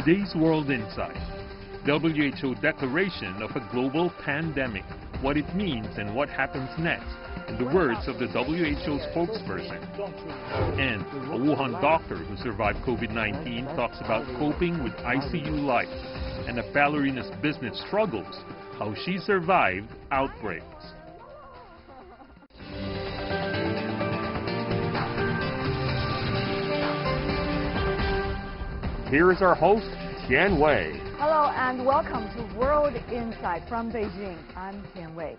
Today's World Insight. WHO declaration of a global pandemic, what it means and what happens next, in the words of the WHO spokesperson. And a Wuhan doctor who survived COVID-19 talks about coping with ICU life, and a ballerina's business struggles, how she survived outbreaks. Here is our host, Tian Wei. Hello and welcome to World Insight from Beijing. I'm Tian Wei.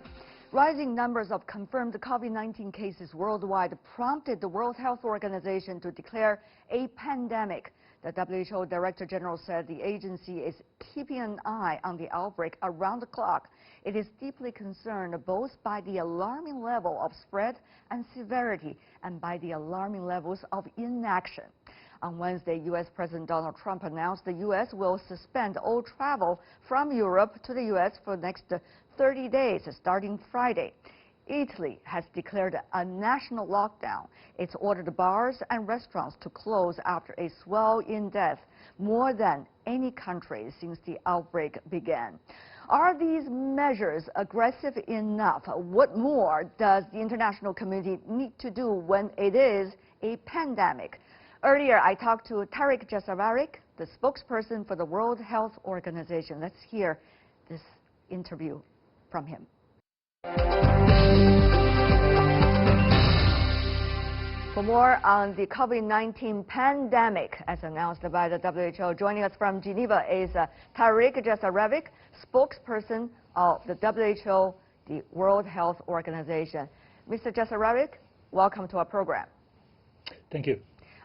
Rising numbers of confirmed COVID-19 cases worldwide prompted the World Health Organization to declare a pandemic. The WHO Director General said the agency is keeping an eye on the outbreak around the clock. It is deeply concerned both by the alarming level of spread and severity and by the alarming levels of inaction. On Wednesday, U.S. President Donald Trump announced the U.S. will suspend all travel from Europe to the U.S. for the next 30 days, starting Friday. Italy has declared a national lockdown. It's ordered bars and restaurants to close after a swell in deaths, more than any country since the outbreak began. Are these measures aggressive enough? What more does the international community need to do when it is a pandemic? Earlier, I talked to Tarik Jasarevic, the spokesperson for the World Health Organization. Let's hear this interview from him. For more on the COVID-19 pandemic, as announced by the WHO, joining us from Geneva is Tarik Jasarevic, spokesperson of the WHO, the World Health Organization. Mr. Jasarevic, welcome to our program. Thank you.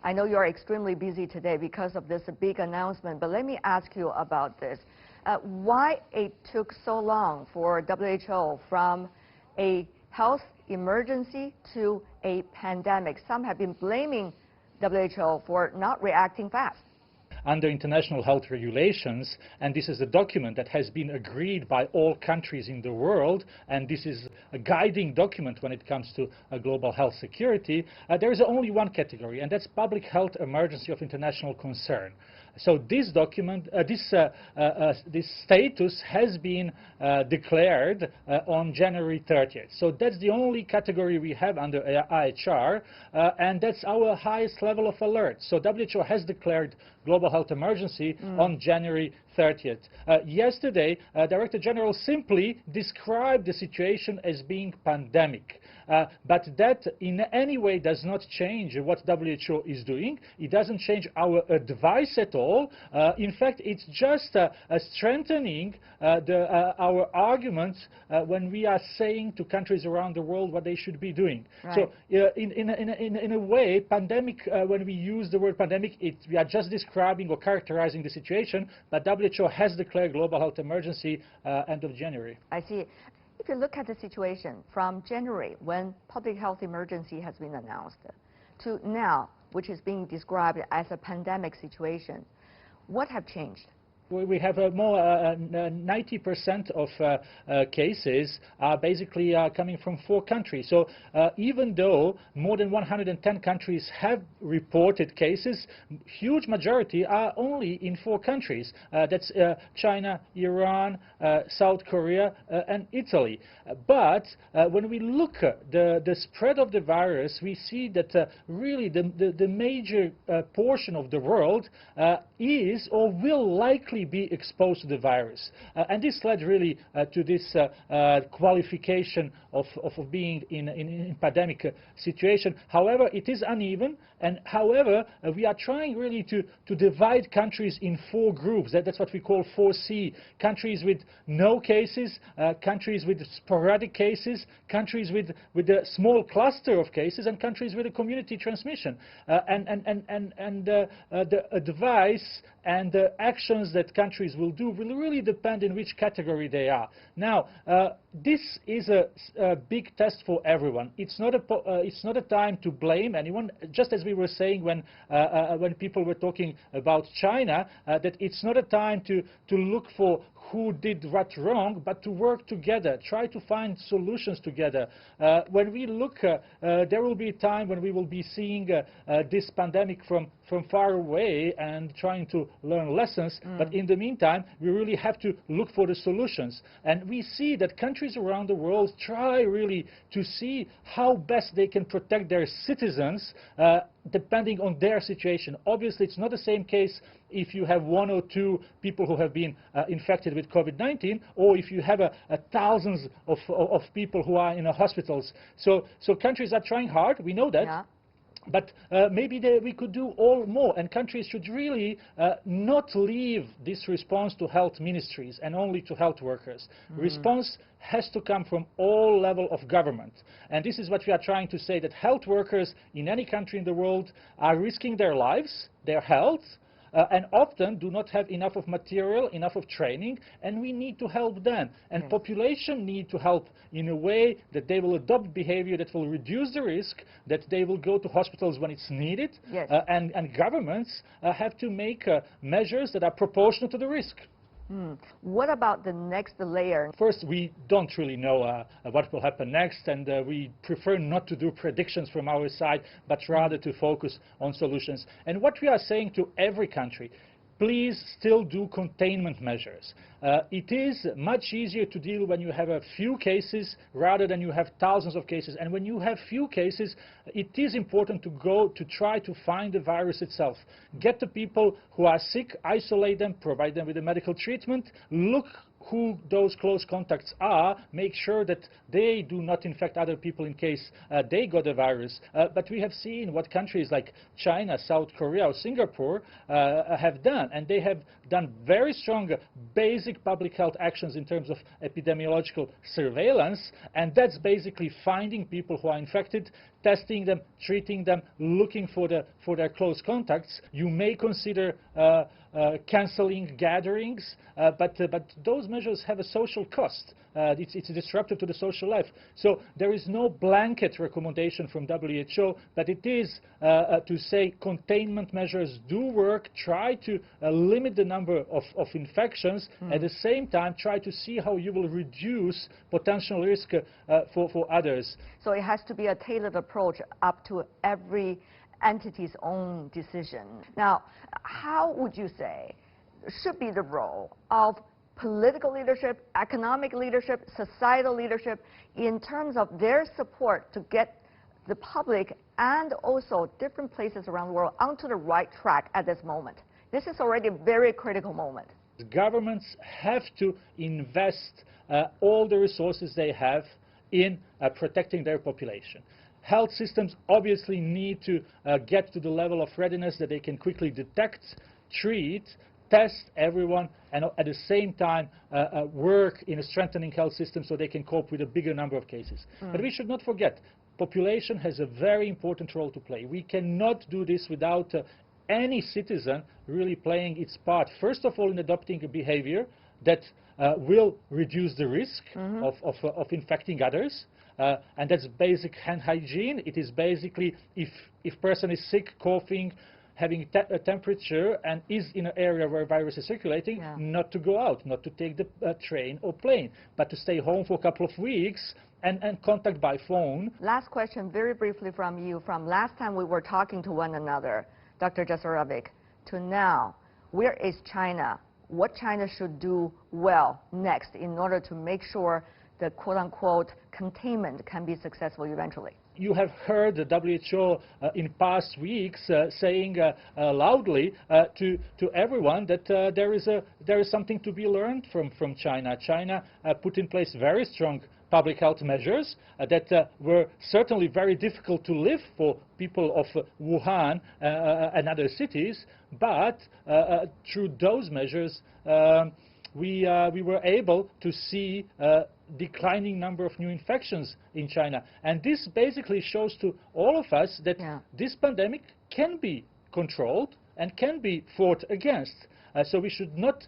I know you're extremely busy today because of this big announcement, but let me ask you about this. Why it took so long for WHO from a health emergency to a pandemic? Some have been blaming WHO for not reacting fast. Under international health regulations, and this is a document that has been agreed by all countries in the world, and this is a guiding document when it comes to global health security, there is only one category, and that's public health emergency of international concern. So this document, this status has been declared on January 30th. So that's the only category we have under IHR, and that's our highest level of alert. So WHO has declared global health emergency on January 30th. Yesterday, Director General simply described the situation as being pandemic. But that in any way does not change what WHO is doing. It doesn't change our advice at all. In fact, it's just strengthening our arguments when we are saying to countries around the world what they should be doing. Right. So in a way, pandemic, when we use the word pandemic, we are just describing or characterizing the situation, but WHO has declared global health emergency end of January. I see. If you look at the situation from January, when public health emergency has been announced, to now, which is being described as a pandemic situation, what have changed? We have more 90% of cases are basically coming from 4 countries. So even though more than 110 countries have reported cases, huge majority are only in 4 countries. That's China, Iran, South Korea, and Italy. But when we look at the spread of the virus, we see that really the major portion of the world is or will likely be exposed to the virus. And this led really to this qualification of being in pandemic situation. However, it is uneven, and however, we are trying really to divide countries in 4 groups. That's what we call 4C. Countries with no cases, countries with sporadic cases, countries with a small cluster of cases, and countries with a community transmission. The advice and the actions that countries will do will really depend in which category they are. Now, this is a big test for everyone. It's not a time to blame anyone. Just as we were saying when people were talking about China, that it's not a time to look for who did what wrong, but to work together, try to find solutions together. When we look, there will be a time when we will be seeing this pandemic from far away and trying to learn lessons. But in the meantime, we really have to look for the solutions. And we see that countries around the world try really to see how best they can protect their citizens depending on their situation. Obviously, it's not the same case if you have 1 or 2 people who have been infected with COVID-19, or if you have thousands of people who are in hospitals. So countries are trying hard, we know that. Yeah. But maybe we could do all more, and countries should really not leave this response to health ministries and only to health workers. Response has to come from all levels of government. And this is what we are trying to say, that health workers in any country in the world are risking their lives, their health, and often do not have enough of material, enough of training, and we need to help them. And population need to help in a way that they will adopt behavior that will reduce the risk, that they will go to hospitals when it's needed, and governments have to make measures that are proportional to the risk. What about the next layer? First, we don't really know what will happen next, and we prefer not to do predictions from our side, but rather to focus on solutions. And what we are saying to every country, please still do containment measures. It is much easier to deal when you have a few cases rather than you have thousands of cases. And when you have few cases, it is important to try to find the virus itself. Get the people who are sick, isolate them, provide them with a medical treatment, look who those close contacts are, make sure that they do not infect other people in case they got the virus. But we have seen what countries like China, South Korea or Singapore have done, and they have done very strong basic public health actions in terms of epidemiological surveillance, and that's basically finding people who are infected, testing them, treating them, looking for their close contacts. You may consider cancelling gatherings, but those measures have a social cost. It's disruptive to the social life. So there is no blanket recommendation from WHO, but it is to say containment measures do work, try to limit the number of infections, at the same time try to see how you will reduce potential risk for others. So it has to be a tailored approach up to every entity's own decision. Now, how would you say should be the role of political leadership, economic leadership, societal leadership in terms of their support to get the public and also different places around the world onto the right track at this moment? This is already a very critical moment. Governments have to invest all the resources they have in protecting their population. Health systems obviously need to get to the level of readiness that they can quickly detect, treat, test everyone, and at the same time work in a strengthening health system so they can cope with a bigger number of cases. But we should not forget, population has a very important role to play. We cannot do this without any citizen really playing its part, first of all in adopting a behavior that will reduce the risk of infecting others. And that's basic hand hygiene. It is basically if person is sick, coughing, having a temperature and is in an area where virus is circulating, not to go out, not to take the train or plane, but to stay home for a couple of weeks and contact by phone. Last question, very briefly from you. From last time we were talking to one another, Dr. Jasarevic, to now, where is China? What China should do well next in order to make sure the quote-unquote containment can be successful eventually? You have heard the WHO in past weeks saying loudly to everyone that there is something to be learned from China. China put in place very strong public health measures that were certainly very difficult to live for people of Wuhan and other cities, but through those measures we were able to see declining number of new infections in China. And this basically shows to all of us that this pandemic can be controlled and can be fought against. So we should not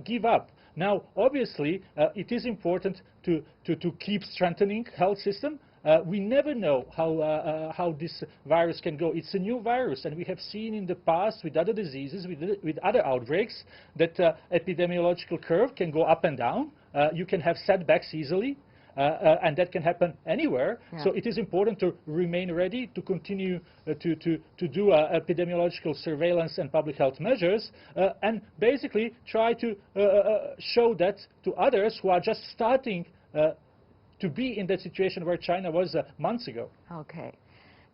give up. Now, obviously, it is important to keep strengthening health system. We never know how this virus can go. It's a new virus, and we have seen in the past with other diseases, with other outbreaks, that epidemiological curve can go up and down. You can have setbacks easily. And that can happen anywhere. Yeah. So it is important to remain ready to continue to do epidemiological surveillance and public health measures, and basically try to show that to others who are just starting to be in that situation where China was months ago. Okay.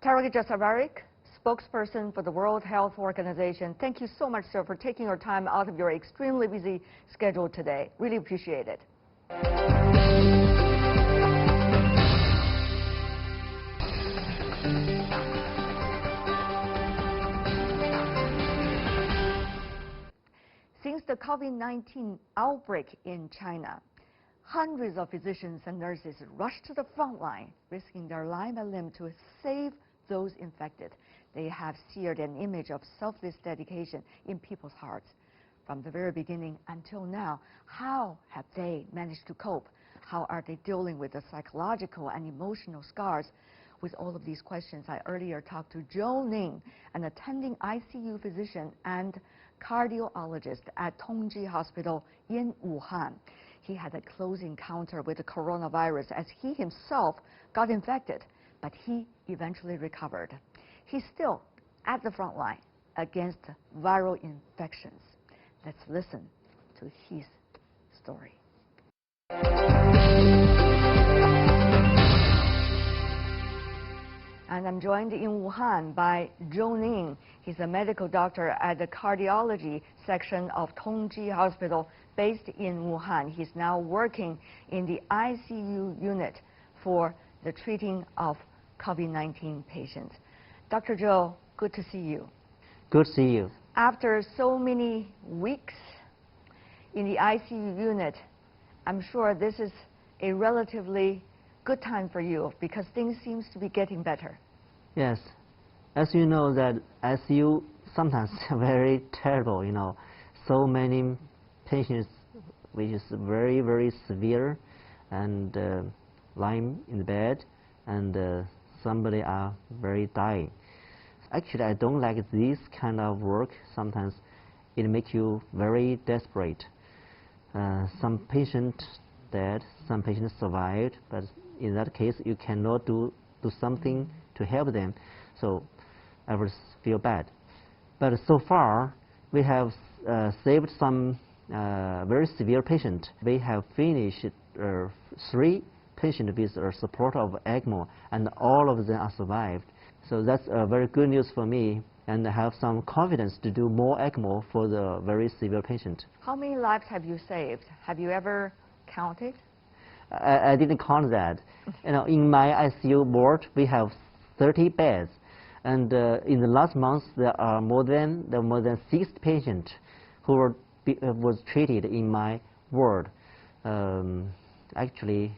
Tarek Jasavarik, spokesperson for the World Health Organization, thank you so much, sir, for taking your time out of your extremely busy schedule today. Really appreciate it. Since the COVID-19 outbreak in China, hundreds of physicians and nurses rushed to the front line, risking their life and limb to save those infected. They have seared an image of selfless dedication in people's hearts. From the very beginning until now, how have they managed to cope? How are they dealing with the psychological and emotional scars? With all of these questions, I earlier talked to Zhou Ning, an attending ICU physician and cardiologist at Tongji Hospital in Wuhan. He had a close encounter with the coronavirus as he himself got infected, but he eventually recovered. He's still at the front line against viral infections. Let's listen to his story. And I'm joined in Wuhan by Zhou Ning. He's a medical doctor at the cardiology section of Tongji Hospital based in Wuhan. He's now working in the ICU unit for the treating of COVID-19 patients. Dr. Zhou, good to see you. Good to see you. After so many weeks in the ICU unit, I'm sure this is a relatively good time for you because things seems to be getting better. Yes. As you know that ICU sometimes very terrible, you know. So many patients which is very, very severe and lying in the bed and somebody are very dying. Actually, I don't like this kind of work. Sometimes it makes you very desperate. Some patients dead, some patients survived, but in that case, you cannot do something to help them. So I would feel bad. But so far, we have saved some very severe patients. We have finished 3 patients with support of ECMO, and all of them are survived. So that's very good news for me, and I have some confidence to do more ECMO for the very severe patient. How many lives have you saved? Have you ever counted? I didn't count that. You know, in my ICU ward, we have 30 beds, and in the last month there are more than 6 patients who was treated in my ward. Actually,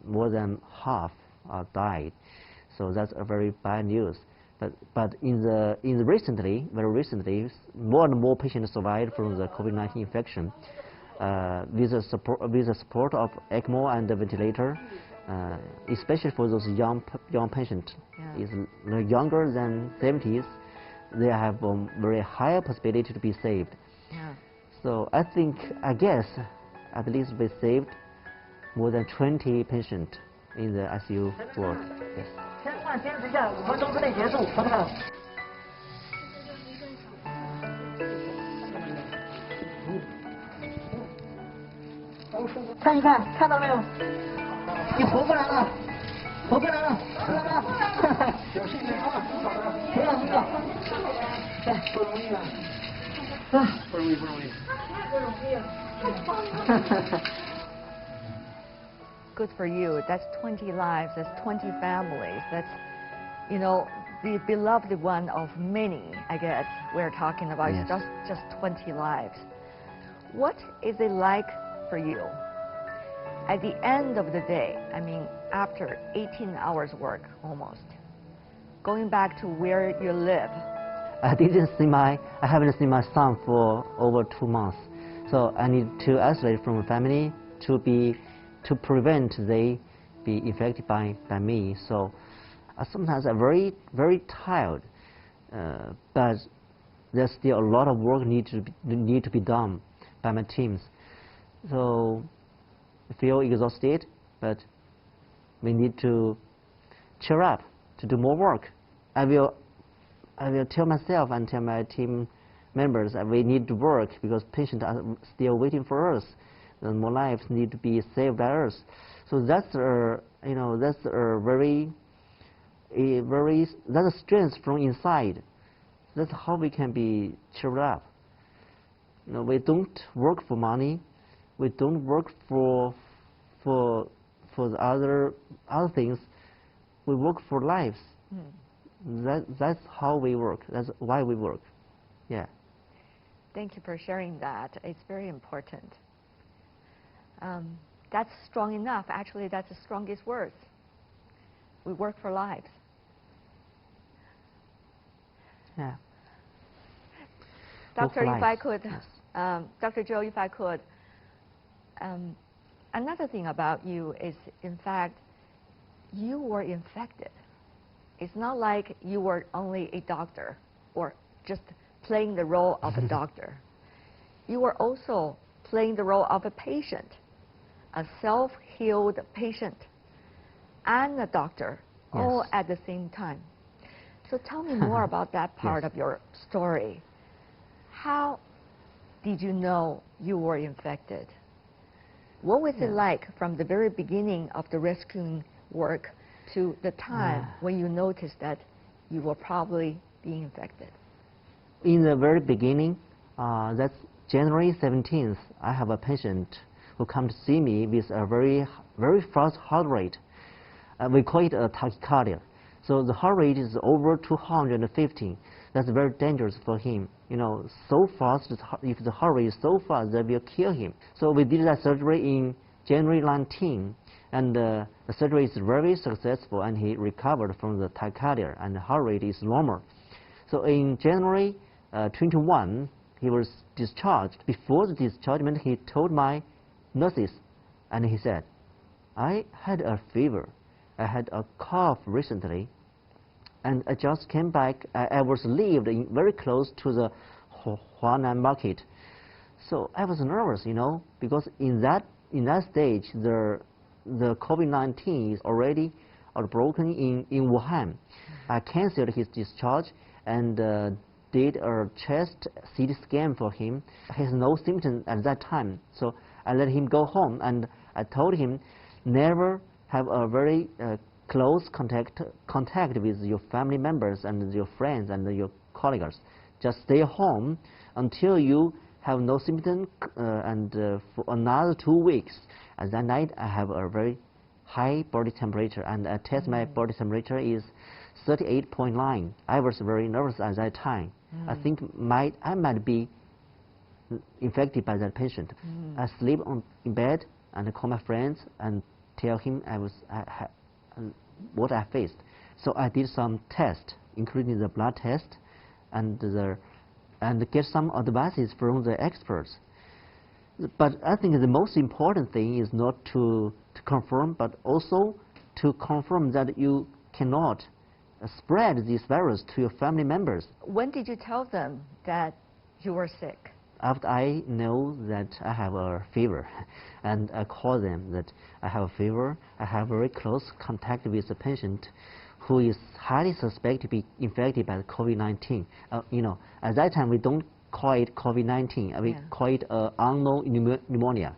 more than half died. So that's a very bad news. But very recently, more and more patients survived from the COVID-19 infection with the support of ECMO and the ventilator, especially for those young patients. Yeah. Is younger than 70s, they have a very high possibility to be saved. Yeah. So I guess at least we saved more than 20 patients in the ICU ward. Yes. Good for you. That's 20 lives. That's 20 families. That's, you know, the beloved one of many, I guess, we're talking about. Yes. Just 20 lives. What is it like for you at the end of the day? I mean, after 18 hours work almost, going back to where you live. I haven't seen my son for over 2 months. So I need to isolate from the family to prevent they be infected by me. So sometimes I'm very tired, but there's still a lot of work need to be done by my teams. So I feel exhausted, but we need to cheer up to do more work. I will tell myself and tell my team members that we need to work because patients are still waiting for us. And more lives need to be saved by us. So that's that's a strength from inside. That's how we can be cheered up. We don't work for money. We don't work for the other things. We work for lives. That's how we work. That's why we work. Yeah. Thank you for sharing that. It's very important. That's strong enough. Actually, that's the strongest words. We work for lives. Yeah. Doctor, if I could, yes. Dr. Zhou, if I could, another thing about you is, in fact, you were infected. It's not like you were only a doctor or just playing the role of a doctor. You were also playing the role of a patient, a self-healed patient, and a doctor, yes. all at the same time. So tell me more about that part yes. of your story. How did you know you were infected? What was it like from the very beginning of the rescuing work to the time when you noticed that you were probably being infected? In the very beginning, that's January 17th, I have a patient who come to see me with a very fast heart rate. We call it a tachycardia. So the heart rate is over 250. That's very dangerous for him. So fast, if the heart rate is so fast, that will kill him. So we did that surgery in January 19, and the surgery is very successful, and he recovered from the tachycardia, and the heart rate is normal. So in January 21, he was discharged. Before the dischargement, he told my nurses, and he said, I had a fever. I had a cough recently, and I just came back. I was lived very close to the Wuhan market. So I was nervous, because in that stage, the COVID-19 is already outbroken in Wuhan. I canceled his discharge and did a chest CT scan for him. He has no symptoms at that time, so I let him go home, and I told him never have a very close contact with your family members and your friends and your colleagues. Just stay home until you have no symptoms, and for another 2 weeks. At that night, I have a very high body temperature, and I test my body temperature is 38.9. I was very nervous at that time. I think I might be infected by that patient. I sleep in bed and call my friends and tell him what I faced. So I did some tests, including the blood test, and get some advices from the experts. But I think the most important thing is not to confirm, but also to confirm that you cannot spread this virus to your family members. When did you tell them that you were sick? After I know that I have a fever, and I call them that I have a fever, I have very close contact with a patient who is highly suspected to be infected by COVID-19. At that time we don't call it COVID-19, we call it unknown pneumonia.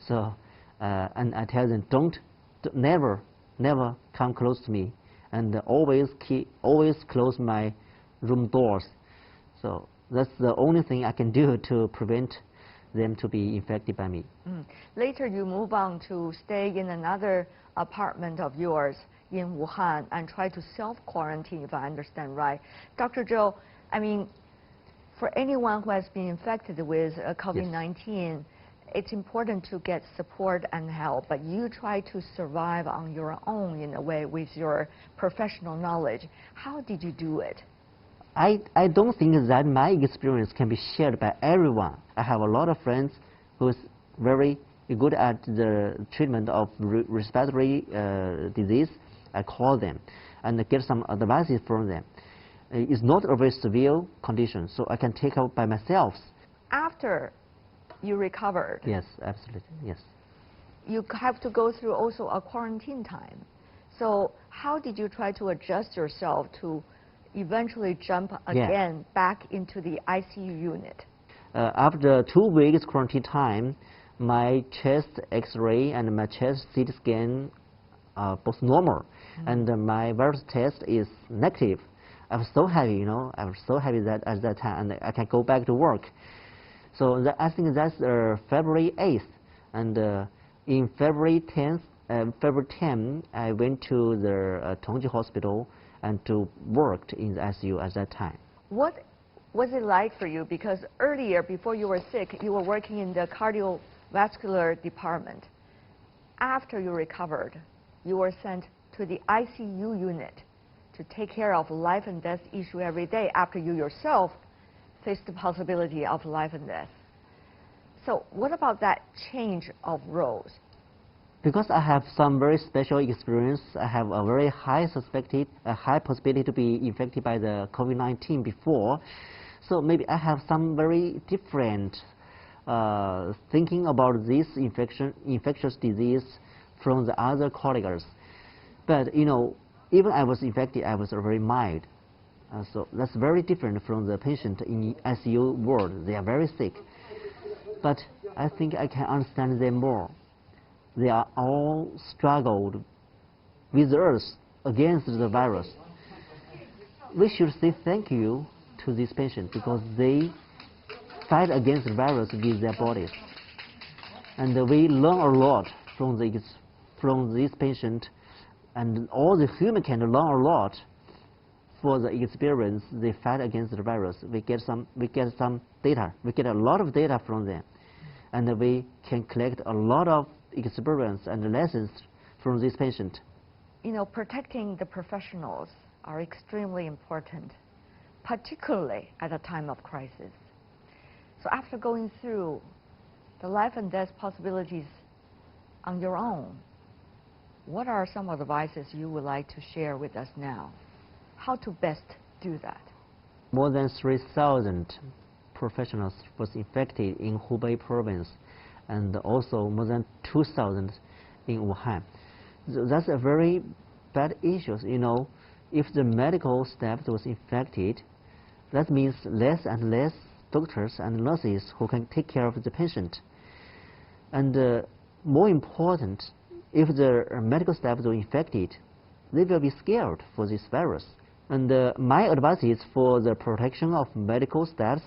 So, and I tell them never come close to me, and always close my room doors. So that's the only thing I can do to prevent them to be infected by me. Later, you move on to stay in another apartment of yours in Wuhan and try to self-quarantine, if I understand right. Dr. Zhou, I mean, for anyone who has been infected with COVID-19, it's important to get support and help, but you try to survive on your own in a way with your professional knowledge. How did you do it? I don't think that my experience can be shared by everyone. I have a lot of friends who's very good at the treatment of respiratory disease. I call them and get some advices from them. It's not a very severe condition, so I can take up by myself. After you recovered, yes, absolutely, yes. You have to go through also a quarantine time. So how did you try to adjust yourself to eventually jump again back into the ICU unit? After 2 weeks quarantine time, my chest X-ray and my chest CT scan are both normal, and my virus test is negative. I was so happy, I was so happy that at that time, and I can go back to work. So I think that's February 8th, and in February 10th, I went to the Tongji Hospital and worked in the ICU at that time. What was it like for you? Because earlier, before you were sick, you were working in the cardiovascular department. After you recovered, you were sent to the ICU unit to take care of life and death issue every day after you yourself faced the possibility of life and death. So what about that change of roles? Because I have some very special experience, I have a very high possibility to be infected by the COVID-19 before. So maybe I have some very different thinking about this infectious disease from the other colleagues. But even I was infected, I was very mild. So that's very different from the patient in the ICU ward. They are very sick. But I think I can understand them more. They are all struggled with us against the virus. We should say thank you to these patients because they fight against the virus with their bodies. And we learn a lot from this patient, and all the human can learn a lot for the experience they fight against the virus. We get some data. We get a lot of data from them, and we can collect a lot of experience and lessons from this patient. Protecting the professionals are extremely important, particularly at a time of crisis. So after going through the life and death possibilities on your own, what are some advices you would like to share with us now? How to best do that? More than 3,000 professionals was infected in Hubei province, and also more than 2,000 in Wuhan. That's a very bad issue. If the medical staff was infected, that means less and less doctors and nurses who can take care of the patient. And more important, if the medical staff are infected, they will be scared for this virus. And my advice is for the protection of medical staffs,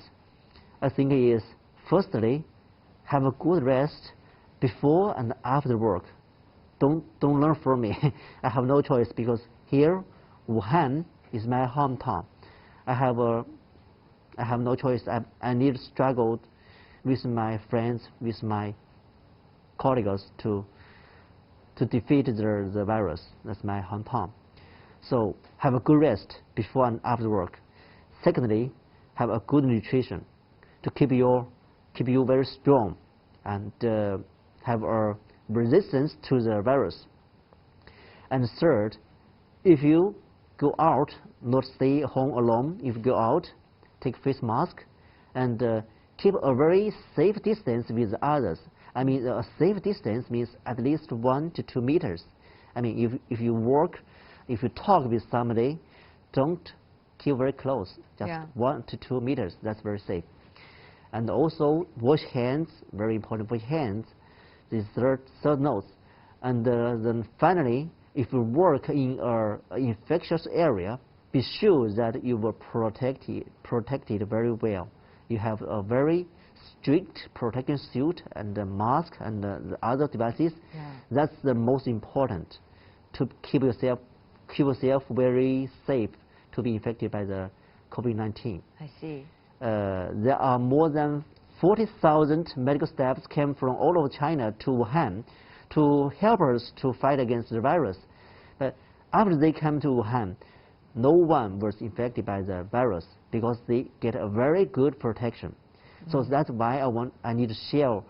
I think is, firstly, have a good rest before and after work. Don't learn from me. I have no choice because here, Wuhan is my hometown. I have no choice. I need to struggle with my friends, with my colleagues to defeat the virus. That's my hometown. So have a good rest before and after work. Secondly, have a good nutrition to keep you very strong and have a resistance to the virus. And third, if you go out, not stay home alone. If you go out, take face mask and keep a very safe distance with others. I mean, a safe distance means at least 1 to 2 meters. I mean, if you talk with somebody, don't keep very close, just 1 to 2 meters. That's very safe. And also wash hands, very important, wash hands. This third note. And then finally, if you work in an infectious area, be sure that you were protected very well. You have a very strict protection suit and the mask and the other devices. That's the most important to keep yourself very safe to be infected by the COVID-19. I see. There are more than 40,000 medical staffs came from all over China to Wuhan to help us to fight against the virus. But after they came to Wuhan, no one was infected by the virus because they get a very good protection. So that's why I need to share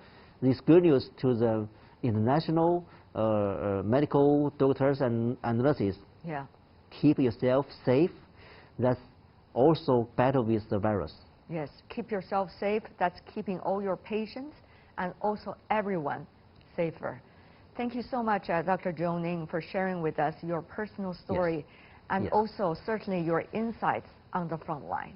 this good news to the international medical doctors and nurses. Yeah. Keep yourself safe. That's also battle with the virus. Yes, keep yourself safe. That's keeping all your patients and also everyone safer. Thank you so much, Dr. Zhou Ning, for sharing with us your personal story and also certainly your insights on the front line.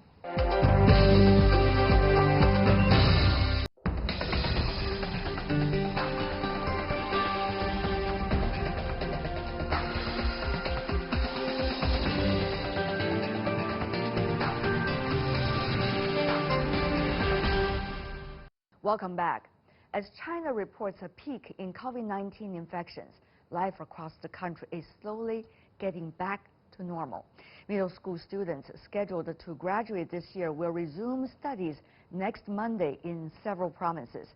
Welcome back. As China reports a peak in COVID-19 infections, life across the country is slowly getting back to normal. Middle school students scheduled to graduate this year will resume studies next Monday in several provinces.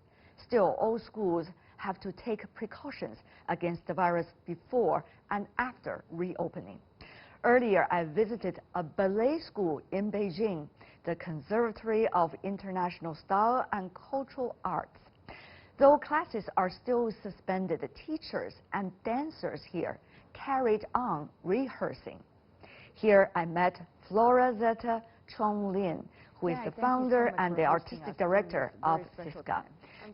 Still, all schools have to take precautions against the virus before and after reopening. Earlier, I visited a ballet school in Beijing, the Conservatory of International Style and Cultural Arts. Though classes are still suspended, the teachers and dancers here carried on rehearsing. Here I met Flora Zeta Chonglin, who is the founder and the artistic director of CISCA.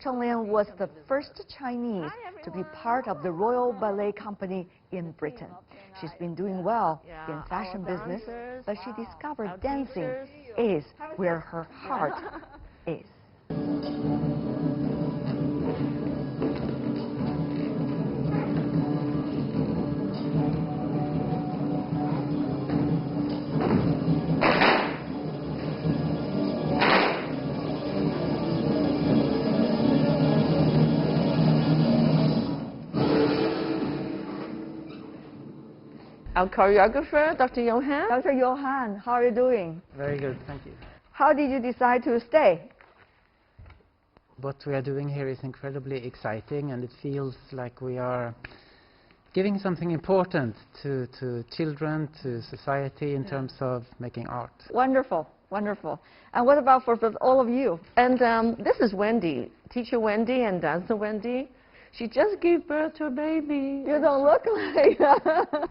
Chonglin was the first Chinese to be part of the Royal Ballet Company in Britain. She's been doing well in fashion business, but she discovered dancing is where her heart is. Our choreographer, Dr. Johan. Dr. Johan, how are you doing? Very good, thank you. How did you decide to stay? What we are doing here is incredibly exciting, and it feels like we are giving something important to children, to society in terms of making art. Wonderful, wonderful. And what about for all of you? And this is Wendy, teacher Wendy and dancer Wendy. She just gave birth to a baby. You don't look like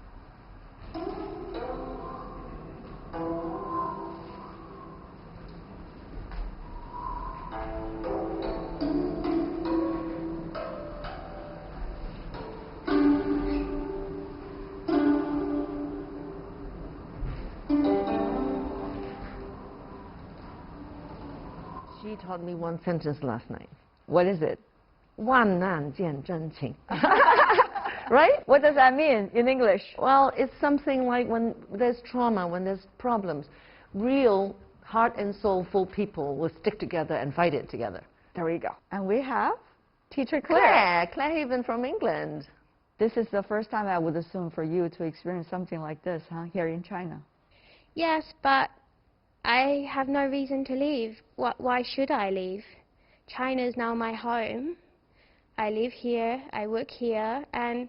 She taught me one sentence last night. What is it? 万难见真情. Right? What does that mean in English? Well, it's something like when there's trauma, when there's problems, real heart and soulful people will stick together and fight it together. There we go. And we have teacher Claire. Claire Haven from England. This is the first time I would assume for you to experience something like this, huh, here in China. Yes, but I have no reason to leave. Why should I leave? China is now my home. I live here, I work here, and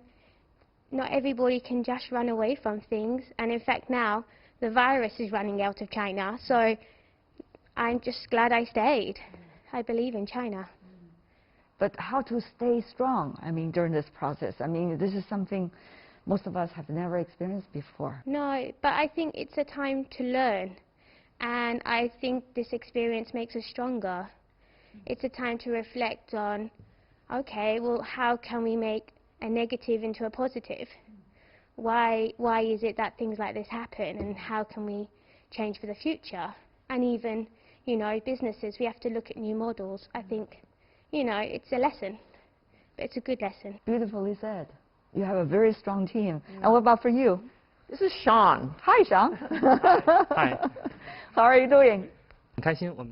not everybody can just run away from things. And in fact now, the virus is running out of China, so I'm just glad I stayed. I believe in China. But how to stay strong, I mean, during this process? I mean, this is something most of us have never experienced before. No, but I think it's a time to learn. And I think this experience makes us stronger. It's a time to reflect on, okay, well, how can we make a negative into a positive? Why is it that things like this happen, and how can we change for the future? And even, you know, businesses, we have to look at new models. I think, you know, it's a lesson, but it's a good lesson. Beautifully said. You have a very strong team. And what about for you? This is Sean. Hi, Sean. Hi. How are you doing?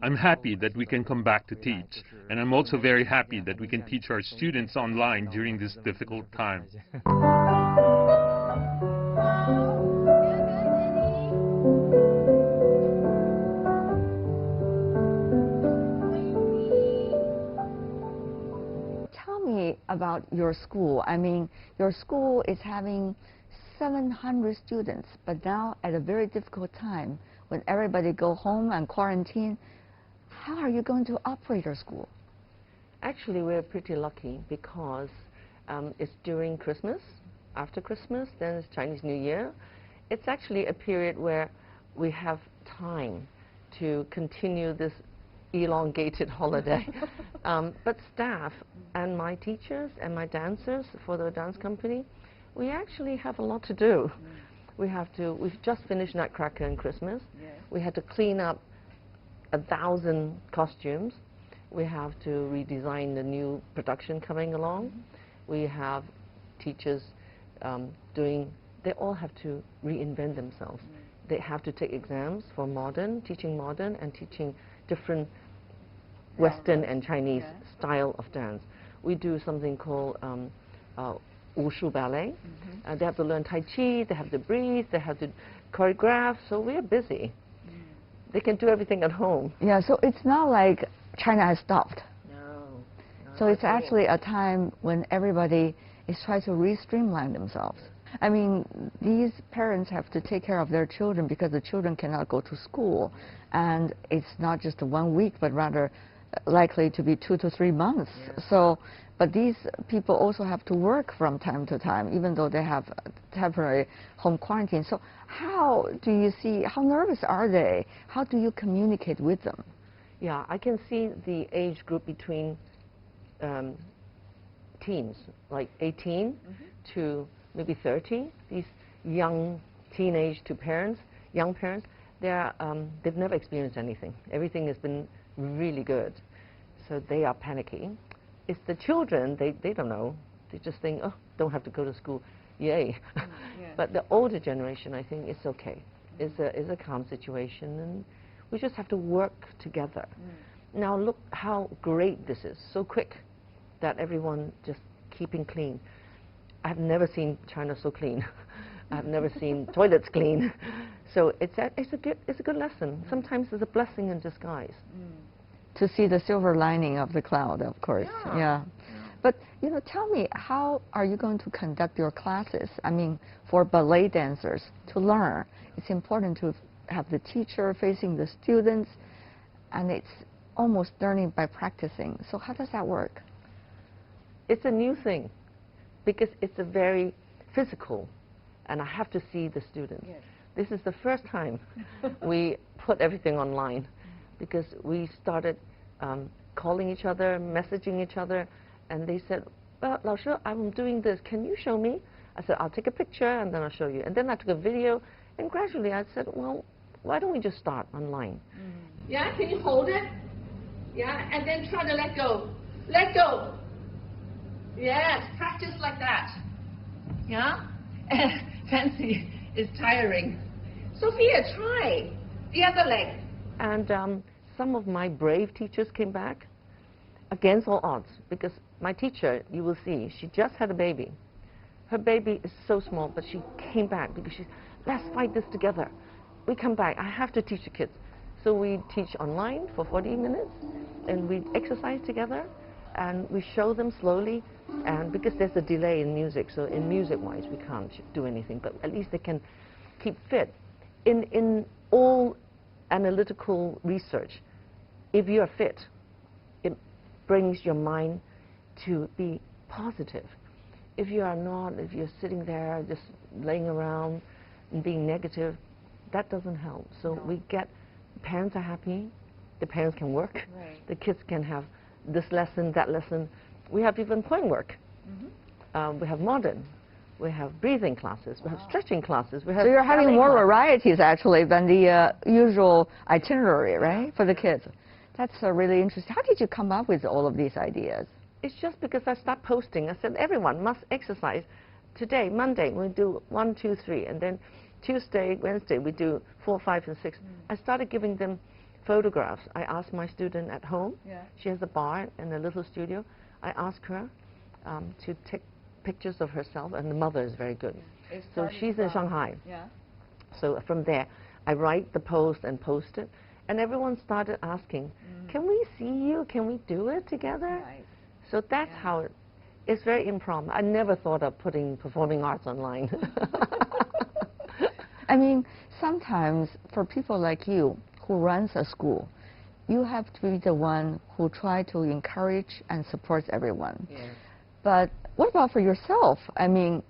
I'm happy that we can come back to teach, and I'm also very happy that we can teach our students online during this difficult time. Tell me about your school. I mean, your school is having 700 students, but now at a very difficult time when everybody go home and quarantine. How are you going to operate your school? Actually, we're pretty lucky because it's during Christmas, after Christmas, then it's Chinese New Year. It's actually a period where we have time to continue this elongated holiday. But staff and my teachers and my dancers for the dance company, we actually have a lot to do. We've just finished Nutcracker and Christmas. Yes. We had to clean up 1,000 costumes. We have to redesign the new production coming along. We have teachers they all have to reinvent themselves. They have to take exams for teaching modern and teaching different Western and Chinese style of dance. We do something called Wushu Ballet. They have to learn Tai Chi, they have to breathe, they have to choreograph, so we're busy. They can do everything at home. Yeah, so it's not like China has stopped. No. So it's actually a time when everybody is trying to re-streamline themselves. I mean, these parents have to take care of their children because the children cannot go to school. And it's not just 1 week, but rather likely to be 2 to 3 months. Yes. So, but these people also have to work from time to time, even though they have temporary home quarantine. So how do you see, how nervous are they? How do you communicate with them? Yeah, I can see the age group between teens, like 18 to maybe 30. These young teenage to parents, young parents, they've never experienced anything. Everything has been really good. So they are panicking. It's the children, they don't know. They just think, oh, don't have to go to school. Yay. But the older generation, I think, it's okay. It's a calm situation, and we just have to work together. Now look how great this is, so quick that everyone just keeping clean. I've never seen China so clean. I've never seen toilets clean. So it's a good lesson. Sometimes it's a blessing in disguise. To see the silver lining of the cloud, of course. Yeah. But, you know, tell me, how are you going to conduct your classes? I mean, for ballet dancers to learn, it's important to have the teacher facing the students, and it's almost learning by practicing. So how does that work? It's a new thing because it's a very physical, and I have to see the students. Yes. This is the first time we put everything online, because we started calling each other, messaging each other, and they said, well, Lao Shi, I'm doing this, can you show me? I said, I'll take a picture and then I'll show you. And then I took a video, and gradually I said, well, why don't we just start online? Yeah, can you hold it? Yeah, and then try to let go. Let go. Yes, practice like that. Yeah? Fancy is tiring. Sophia, try the other leg. And some of my brave teachers came back against all odds, because my teacher, you will see, she just had a baby. Her baby is so small, but she came back because she said, let's fight this together. We come back, I have to teach the kids. So we teach online for 40 minutes, and we exercise together, and we show them slowly, and because there's a delay in music, so in music-wise we can't do anything, but at least they can keep fit. In all analytical research, if you are fit, it brings your mind to be positive. If you are not, if you're sitting there just laying around and being negative, that doesn't help. So we get, parents are happy, the parents can work, the kids can have this lesson, that lesson. We have even poem work. We have modern. We have breathing classes. We have stretching classes. We have So you're having more classes. varieties, actually, than the usual itinerary, right, for the kids. That's really interesting. How did you come up with all of these ideas? It's just because I started posting. I said, everyone must exercise. Today, Monday, we do 1, 2, 3. And then Tuesday, Wednesday, we do 4, 5, and 6. I started giving them photographs. I asked my student at home. She has a bar and a little studio. I asked her to take pictures of herself, and the mother is very good. So she's in Shanghai. So from there, I write the post and post it, and everyone started asking, can we see you? Can we do it together? So that's how it's very impromptu. I never thought of putting performing arts online. I mean, sometimes for people like you who runs a school, you have to be the one who try to encourage and support everyone. Yes. But what about for yourself? I mean,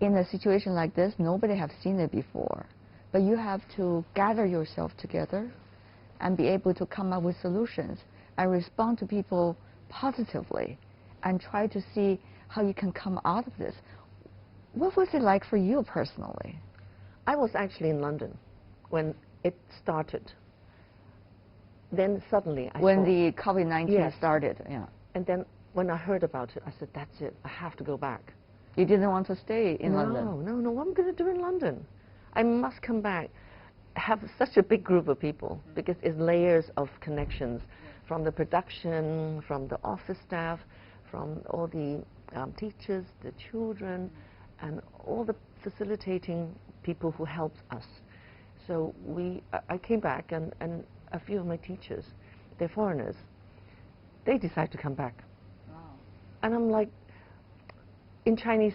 in a situation like this, nobody have seen it before. But you have to gather yourself together and be able to come up with solutions and respond to people positively and try to see how you can come out of this. What was it like for you personally? I was actually in London when it started. Then suddenly I When saw, the COVID-19 Yes. started, yeah. and then when I heard about it, I said, that's it, I have to go back. You didn't want to stay in no, London? No, what am I going to do in London? I must come back, have such a big group of people, because it's layers of connections, from the production, from the office staff, from all the teachers, the children, and all the facilitating people who helped us. So I came back, and a few of my teachers, they're foreigners, they decided to come back. Wow. And I'm like, in Chinese,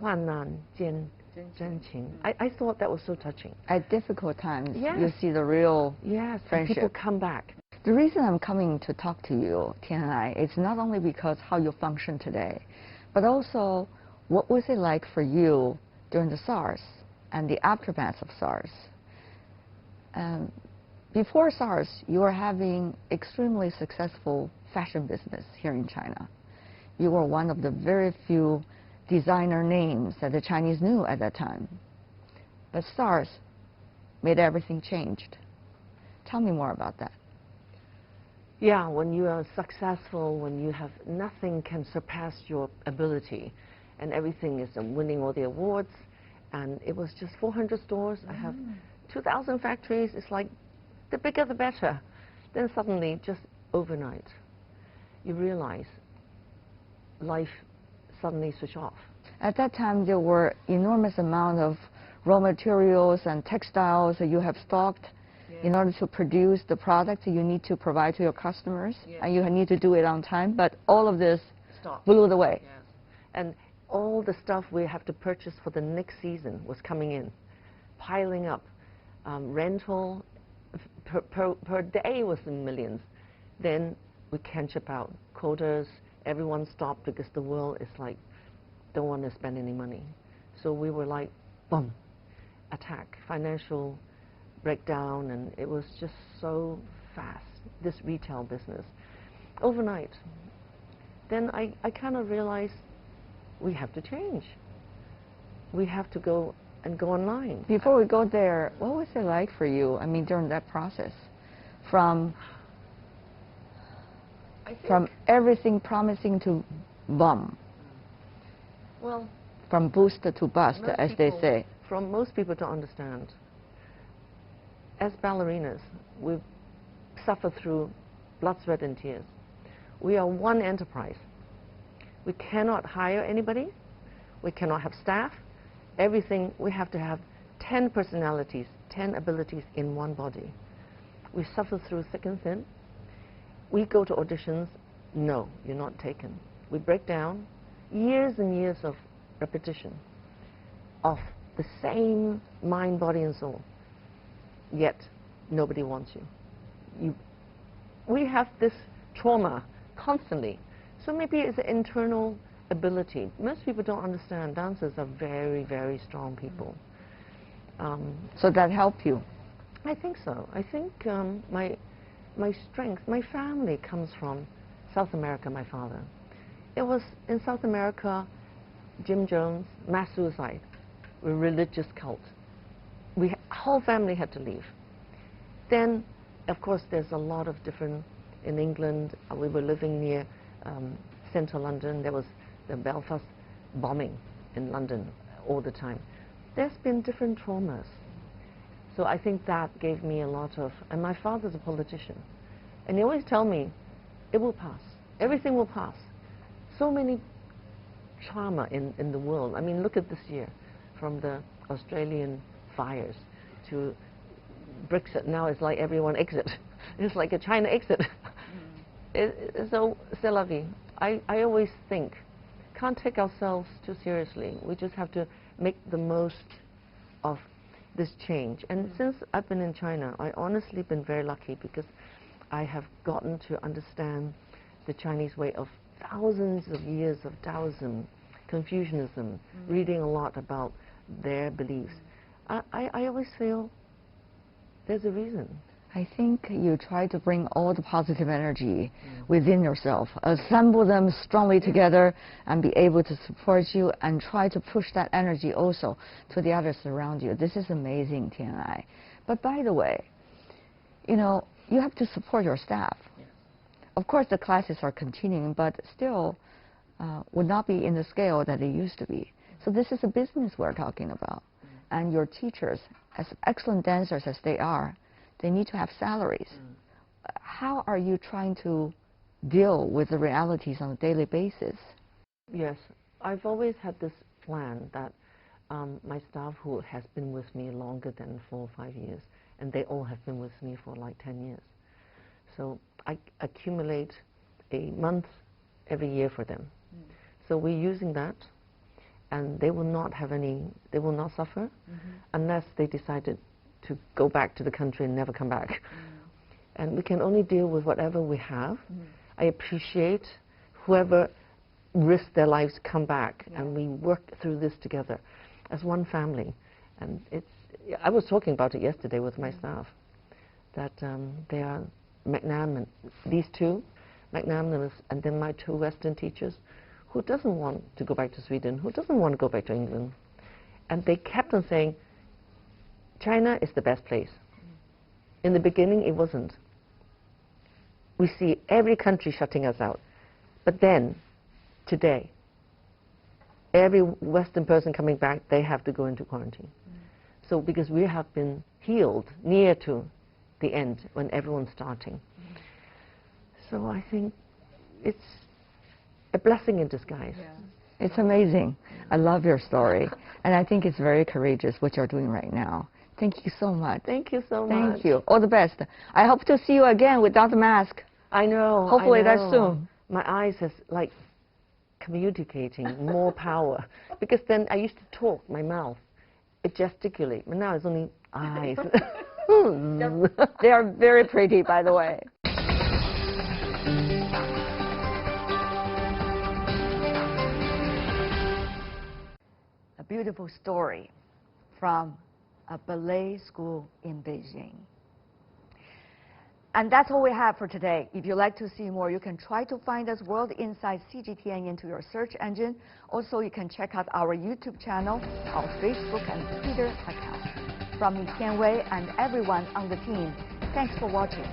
患难见真情. I thought that was so touching. At difficult times, Yes. you see the real Yes, and friendship. people come back. The reason I'm coming to talk to you, Tian and I, it's not only because how you function today, but also what was it like for you during the SARS and the aftermath of SARS? Before SARS, you were having extremely successful fashion business here in China. You were one of the very few designer names that the Chinese knew at that time. But SARS made everything changed. Tell me more about that. Yeah, when you are successful, when you have nothing can surpass your ability, and everything is winning all the awards, and it was just 400 stores. I have 2,000 factories. It's like the bigger the better. Then suddenly, just overnight, you realize life suddenly switch off. At that time, there were enormous amount of raw materials and textiles that you have stocked in order to produce the product you need to provide to your customers, and you need to do it on time, but all of this blew it away. Yes. And all the stuff we have to purchase for the next season was coming in, piling up. Rental per day was in millions. Then we can't ship out. Quotas, everyone stopped because the world is like, don't want to spend any money. So we were like, boom, attack, financial breakdown, and it was just so fast, this retail business, overnight. Then I kind of realized we have to change. We have to go online. Before we go there, what was it like for you, I mean, during that process? From everything promising to bum. Well, from boost to bust, as they say. From most people don't understand. As ballerinas, we suffer through blood, sweat, and tears. We are one enterprise. We cannot hire anybody. We cannot have staff. Everything, we have to have 10 personalities, 10 abilities in one body. We suffer through thick and thin. We go to auditions, no, you're not taken. We break down, years and years of repetition of the same mind, body, and soul. Yet, nobody wants you. We have this trauma constantly. So maybe it's an internal ability. Most people don't understand. Dancers are very, very strong people. So that helped you? I think so. I think my strength, my family comes from South America, my father. It was in South America, Jim Jones, mass suicide, a religious cult. Whole family had to leave. Then, of course, there's a lot of different, in England, we were living near central London. There was the Belfast bombing in London all the time. There's been different traumas. So I think that gave me a lot of, and my father's a politician. And he always tell me, it will pass. Everything will pass. So many trauma in the world. I mean, look at this year, from the Australian fires to Brexit. Now it's like everyone exit. It's like a China exit. So, c'est la vie. I always think, can't take ourselves too seriously. We just have to make the most of this change. And since I've been in China, I honestly been very lucky because I have gotten to understand the Chinese way of thousands of years of Taoism, Confucianism, reading a lot about their beliefs. I always feel there's a reason. I think you try to bring all the positive energy within yourself, assemble them strongly together and be able to support you and try to push that energy also to the others around you. This is amazing, Tianai. But by the way, you know, you have to support your staff. Yes. Of course, the classes are continuing, but still would not be in the scale that they used to be. So this is a business we're talking about. And your teachers, as excellent dancers as they are, they need to have salaries. How are you trying to deal with the realities on a daily basis? Yes, I've always had this plan that my staff who has been with me longer than 4 or 5 years, and they all have been with me for like 10 years. So I accumulate a month every year for them. So we're using that, and they will not have any, they will not suffer unless they decided to go back to the country and never come back. And we can only deal with whatever we have. I appreciate whoever risked their lives to come back, and we work through this together as one family. And it's, I was talking about it yesterday with my staff, that they are magnanimous. These two, magnanimous, and then my 2 Western teachers, who doesn't want to go back to Sweden, who doesn't want to go back to England. And they kept on saying, China is the best place. In the beginning, it wasn't. We see every country shutting us out. But then, today, every Western person coming back, they have to go into quarantine. So, because we have been healed near to the end when everyone's starting. So I think it's a blessing in disguise. It's amazing. I love your story. And I think it's very courageous what you're doing right now. Thank you so much. Thank you so much. Thank you. All the best. I hope to see you again without the mask. I know. Hopefully I know. that's soon. My eyes is like communicating more power. Because then I used to talk, my mouth, gesticulate. But now it's only eyes. They are very pretty, by the way. A beautiful story from a ballet school in Beijing. And that's all we have for today. If you'd like to see more, you can try to find us World Inside CGTN into your search engine. Also, you can check out our YouTube channel, our Facebook and Twitter account. From me, Tian Wei, and everyone on the team, thanks for watching.